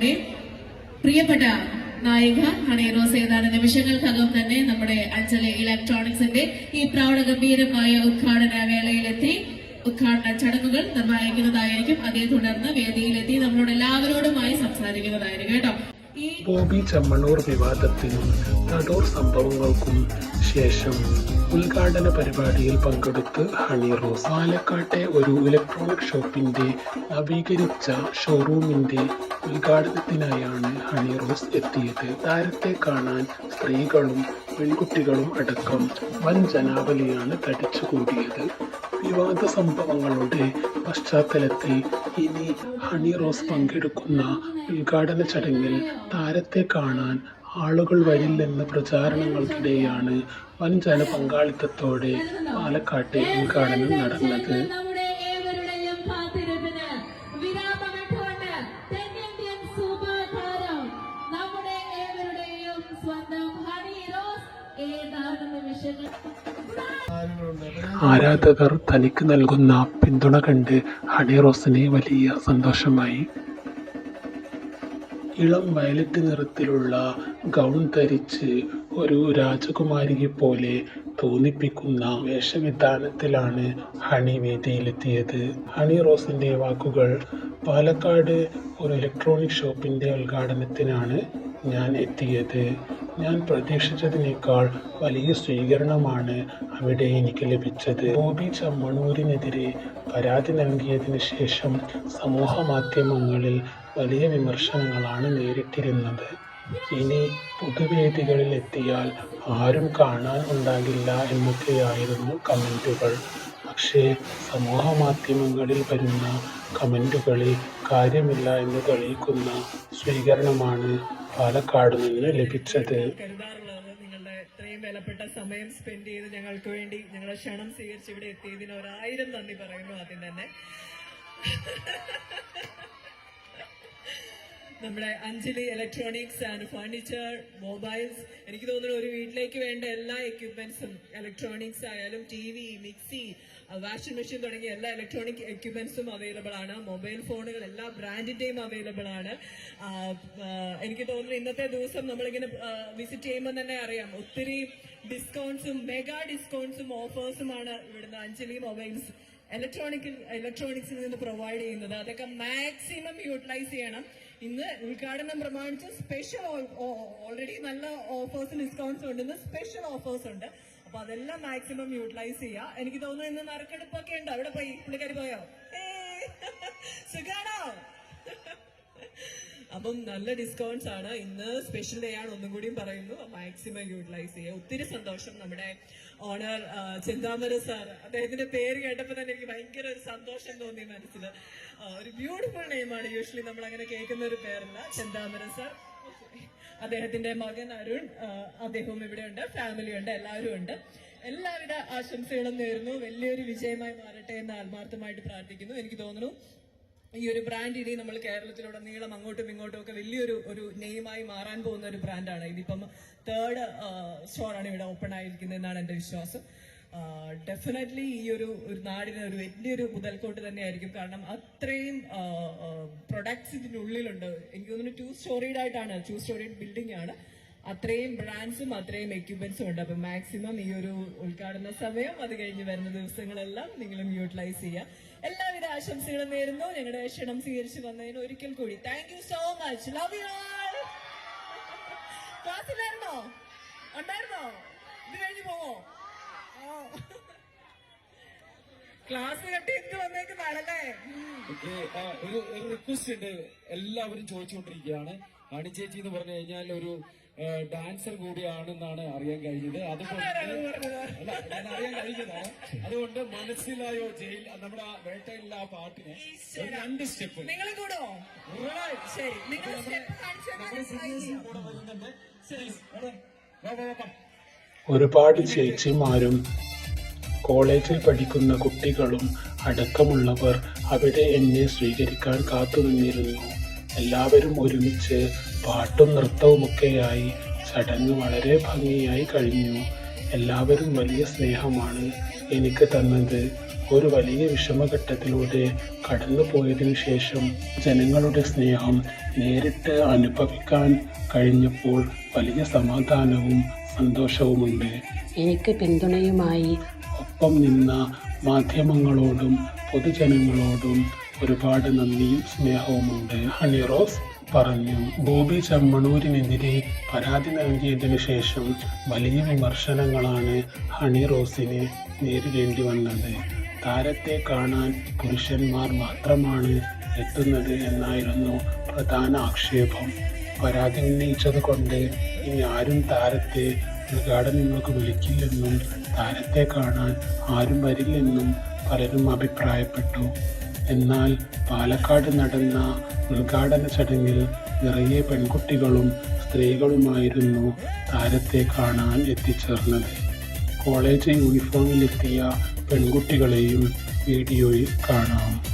സിനിമയുടെ പ്രിയപ്പെട്ട നായിക ഹണി റോസ് ഏതാനും നിമിഷങ്ങൾക്കകം തന്നെ നമ്മുടെ അഞ്ജലി ഇലക്ട്രോണിക്സിന്റെ ഈ പ്രൗഢഗംഭീരമായ ഉദ്ഘാടന വേളയിലെത്തി ഉദ്ഘാടന ചടങ്ങുകൾ നിർവഹിക്കുന്നതായിരിക്കും. അതേ തുടർന്ന് വേദിയിലെത്തി നമ്മളോട് എല്ലാവരോടുമായി സംസാരിക്കുന്നതായിരിക്കും കേട്ടോ. ബോബി ചെമ്മണ്ണൂർ വിവാദത്തിനും നടൂർ സംഭവങ്ങൾക്കും ശേഷം ഉദ്ഘാടന പരിപാടിയിൽ പങ്കെടുത്ത് ഹണി റോസ്. പാലക്കാട്ടെ ഒരു ഇലക്ട്രോണിക് ഷോപ്പിന്റെ നവീകരിച്ച ഷോറൂമിന്റെ ഉദ്ഘാടനത്തിനായാണ് ഹണി റോസ് എത്തിയത്. താരത്തെ കാണാൻ സ്ത്രീകളും പെൺകുട്ടികളും അടക്കം വൻ ജനാവലിയാണ് തടിച്ചുകൂടിയത്. വിവാദ സംഭവങ്ങളുടെ പശ്ചാത്തലത്തിൽ ഇനി ഹണി റോസ് പങ്കെടുക്കുന്ന ഉദ്ഘാടന ചടങ്ങിൽ താരത്തെ കാണാൻ ആളുകൾ വരില്ലെന്ന പ്രചാരണങ്ങൾക്കിടെയാണ് വൻ ജനപങ്കാളിത്തത്തോടെ പാലക്കാട്ടെ ഉദ്ഘാടനം നടന്നത്. ആരാധകർ തനിക്ക് നൽകുന്ന പിന്തുണ കണ്ട് ഹണി റോസിന് വലിയ സന്തോഷമായി. ഇളം വയലറ്റ് നിറത്തിലുള്ള ഗൗൺ ധരിച്ച് ഒരു രാജകുമാരിയെ പോലെ തോന്നിപ്പിക്കുന്ന വേഷവിധാനത്തിലാണ് ഹണി വേദിയിലെത്തിയത്. ഹണി റോസിന്റെ വാക്കുകൾ: പാലക്കാട് ഒരു ഇലക്ട്രോണിക് ഷോപ്പിന്റെ ഉദ്ഘാടനത്തിനാണ് ഞാൻ എത്തിയത്. ഞാൻ പ്രതീക്ഷിച്ചതിനേക്കാൾ വലിയ സ്വീകരണമാണ് അവിടെ എനിക്ക് ലഭിച്ചത്. ബോബി ചെമ്മണ്ണൂരിനെതിരെ പരാതി നൽകിയതിനു ശേഷം സമൂഹ മാധ്യമങ്ങളിൽ വലിയ വിമർശനങ്ങളാണ് നേരിട്ടിരുന്നത്. ഇനി പൊതുവേദികളിൽ എത്തിയാൽ ആരും കാണാൻ ഉണ്ടാകില്ല എന്നൊക്കെയായിരുന്നു കമൻറ്റുകൾ. പക്ഷേ സമൂഹ മാധ്യമങ്ങളിൽ വരുന്ന കമൻറ്റുകളിൽ കാര്യമില്ല എന്ന് തെളിയിക്കുന്ന സ്വീകരണമാണ് പാലക്കാട് നിന്ന് ലഭിച്ചത്. നിങ്ങളുടെ ഇത്രയും വിലപ്പെട്ട സമയം സ്പെൻഡ് ചെയ്ത് ഞങ്ങൾക്ക് വേണ്ടി ഞങ്ങളെ ക്ഷണം സ്വീകരിച്ച് ഇവിടെ എത്തിയതിന് 1000 നന്ദി പറയുന്നു. ആദ്യം തന്നെ നമ്മുടെ Anjali electronics and furniture, mobiles, എനിക്ക് തോന്നുന്നു ഒരു വീട്ടിലേക്ക് വേണ്ട എല്ലാ എക്യുപ്മെന്റ്സും, ഇലക്ട്രോണിക്സ് ആയാലും TV, മിക്സി, വാഷിംഗ് മെഷീൻ തുടങ്ങിയ എല്ലാ ഇലക്ട്രോണിക് എക്യുപ്മെന്റ്സും അവൈലബിൾ ആണ്. മൊബൈൽ ഫോണുകൾ എല്ലാ ബ്രാൻഡിന്റെയും അവൈലബിൾ ആണ്. എനിക്ക് തോന്നുന്നു ഇന്നത്തെ ദിവസം നമ്മളിങ്ങനെ വിസിറ്റ് ചെയ്യുമ്പോൾ തന്നെ അറിയാം, ഒത്തിരി ഡിസ്കൗണ്ട്സും മെഗാ ഡിസ്കൗണ്ട്സും ഓഫേഴ്സുമാണ് ഇവിടുന്ന് അഞ്ജലി മൊബൈൽസ് ഇലക്ട്രോണിക്സിൽ നിന്ന് പ്രൊവൈഡ് ചെയ്യുന്നത്. അതൊക്കെ മാക്സിമം യൂട്ടിലൈസ് ചെയ്യണം. ഇന്ന് ഉദ്ഘാടനം പ്രമാണിച്ച് സ്പെഷ്യൽ ഓൾറെഡി നല്ല ഓഫേഴ്സും ഡിസ്കൗണ്ട്സും ഉണ്ട്. ഇന്ന് സ്പെഷ്യൽ ഓഫേഴ്സ് ഉണ്ട്. അപ്പൊ അതെല്ലാം മാക്സിമം യൂട്ടിലൈസ് ചെയ്യുക. എനിക്ക് തോന്നുന്നു ഇന്ന് നറുക്കെടുപ്പൊക്കെ ഉണ്ട്. അവിടെ പോയി പുള്ളിക്കാരി പോയോ? സുഖാണോ? അപ്പം നല്ല ഡിസ്കൗണ്ട്സ് ആണ്. ഇന്ന് സ്പെഷ്യൽ ഡേ ആണ്, ഒന്നും കൂടിയും പറയുന്നു. മാക്സിമം യൂട്ടിലൈസ് ചെയ്യുക. ഒത്തിരി സന്തോഷം. നമ്മുടെ ഓണർ ചെന്താമര സാർ, അദ്ദേഹത്തിന്റെ പേര് കേട്ടപ്പോൾ തന്നെ എനിക്ക് ഭയങ്കര ഒരു സന്തോഷം തോന്നി മനസ്സിൽ. ഒരു ബ്യൂട്ടിഫുൾ നെയിമാണ്. യൂഷ്വലി നമ്മൾ അങ്ങനെ കേൾക്കുന്ന ഒരു പേരല്ല. ചെന്താമര സാർ, അദ്ദേഹത്തിന്റെ മകൻ അരുൺ, അദ്ദേഹവും ഇവിടെ ഉണ്ട്, ഫാമിലി ഉണ്ട്, എല്ലാവരും ഉണ്ട്. എല്ലാവിധ ആശംസകളും നേരുന്നു. വലിയൊരു വിജയമായി മാറട്ടെ എന്ന് ആത്മാർത്ഥമായിട്ട് പ്രാർത്ഥിക്കുന്നു. എനിക്ക് തോന്നുന്നു ഈ ഒരു ബ്രാൻഡ് ഇനി നമ്മൾ കേരളത്തിലുടനീളം അങ്ങോട്ടും ഇങ്ങോട്ടും ഒക്കെ വലിയൊരു നെയിമായി മാറാൻ പോകുന്ന ഒരു ബ്രാൻഡാണ്. ഇതിപ്പം 3rd സ്റ്റോറാണ് ഇവിടെ ഓപ്പൺ ആയിരിക്കുന്നതെന്നാണ് എൻ്റെ വിശ്വാസം. ഡെഫിനറ്റ്ലി ഈ ഒരു നാടിന് ഒരു വലിയൊരു മുതൽക്കോട്ട് തന്നെയായിരിക്കും. കാരണം അത്രയും പ്രൊഡക്ട്സ് ഇതിനുള്ളിലുണ്ട്. എനിക്ക് തോന്നുന്നു 2 സ്റ്റോറീഡ് ആയിട്ടാണ്, 2 സ്റ്റോറീഡ് ബിൽഡിംഗ് ആണ്. അത്രയും ബ്രാൻഡ്സും അത്രയും എക്യുപ്മെന്റ്സും ഉണ്ട്. അപ്പം മാക്സിമം ഈ ഒരു ഉദ്ഘാടന സമയം, അത് കഴിഞ്ഞ് വരുന്ന ദിവസങ്ങളെല്ലാം നിങ്ങളും യൂട്ടിലൈസ് ചെയ്യുക. എല്ലാവിധ ആശംസകളും നേരുന്നു. ഞങ്ങളുടെ ക്ഷണം സ്വീകരിച്ച് വന്നതിന് ഒരിക്കൽ കൂടി thank you so much. Love you all. ക്ലാസ്സിലായിരുന്നോ? ഉണ്ടായിരുന്നോ? ഇത് കഴിഞ്ഞ് പോവോ? ക്ലാസ് കട്ടിട്ട് വന്നേക്കുന്നതാണല്ലേ? ഒരു റിക്വസ്റ്റ് ഉണ്ട്. എല്ലാവരും ചോദിച്ചുകൊണ്ടിരിക്കുകയാണ്. ഹണി ചേച്ചി എന്ന് പറഞ്ഞു കഴിഞ്ഞാൽ ഒരു ഡാൻസർ കൂടിയാണെന്നാണ് അറിയാൻ കഴിഞ്ഞത്. അതുകൊണ്ട് ഞാൻ അറിയാൻ കഴിഞ്ഞതാണ്. അതുകൊണ്ട് മനസ്സിലായോ ജയിൽ, നമ്മുടെ വേട്ടയിലുള്ള ആ പാട്ടിന് 2 സ്റ്റെപ്പ് നിങ്ങൾ കൂടോ? ശരി, ഒരുപാട് ചേച്ചിമാരും കോളേജിൽ പഠിക്കുന്ന കുട്ടികളും അടക്കമുള്ളവർ അവിടെ എന്നെ സ്വീകരിക്കാൻ കാത്തുനിന്നിരുന്നു. എല്ലാവരും ഒരുമിച്ച് പാട്ടും നൃത്തവുമൊക്കെയായി ചടങ്ങ് വളരെ ഭംഗിയായി കഴിഞ്ഞു. എല്ലാവരും വലിയ സ്നേഹമാണ് എനിക്ക് തന്നത്. ഒരു വലിയ വിഷമഘട്ടത്തിലൂടെ കടന്നുപോയതിനു ശേഷം ജനങ്ങളുടെ സ്നേഹം നേരിട്ട് അനുഭവിക്കാൻ കഴിഞ്ഞപ്പോൾ വലിയ സമാധാനവും സന്തോഷവുമുണ്ട്. എനിക്ക് പിന്തുണയുമായി ഒപ്പം നിന്ന മാധ്യമങ്ങളോടും പൊതുജനങ്ങളോടും ഒരുപാട് നന്ദിയും സ്നേഹവുമുണ്ട്. ഹണി റോസ് പറഞ്ഞു. ബോബി ചെമ്മണൂരിനെതിരെ പരാതി നൽകിയതിനു ശേഷം വലിയ വിമർശനങ്ങളാണ് ഹണി റോസിന് നേരിടേണ്ടി വന്നത്. താരത്തെ കാണാൻ പുരുഷന്മാർ മാത്രമാണ് എത്തുന്നത് എന്നായിരുന്നു പ്രധാന ആക്ഷേപം. പരാതി ഉന്നയിച്ചത് കൊണ്ട് ഇനി ആരും താരത്തെ ഉദ്ഘാടനങ്ങൾക്ക് വിളിക്കില്ലെന്നും താരത്തെ കാണാൻ ആരും വരില്ലെന്നും പലരും അഭിപ്രായപ്പെട്ടു. എന്നാൽ പാലക്കാട് നടന്ന ഉദ്ഘാടന ചടങ്ങിൽ നിറയെ പെൺകുട്ടികളും സ്ത്രീകളുമായിരുന്നു താരത്തെ കാണാൻ എത്തിച്ചേർന്നത്. കോളേജ് യൂണിഫോമിലെത്തിയ പെൺകുട്ടികളെയും വീഡിയോയിൽ കാണാം.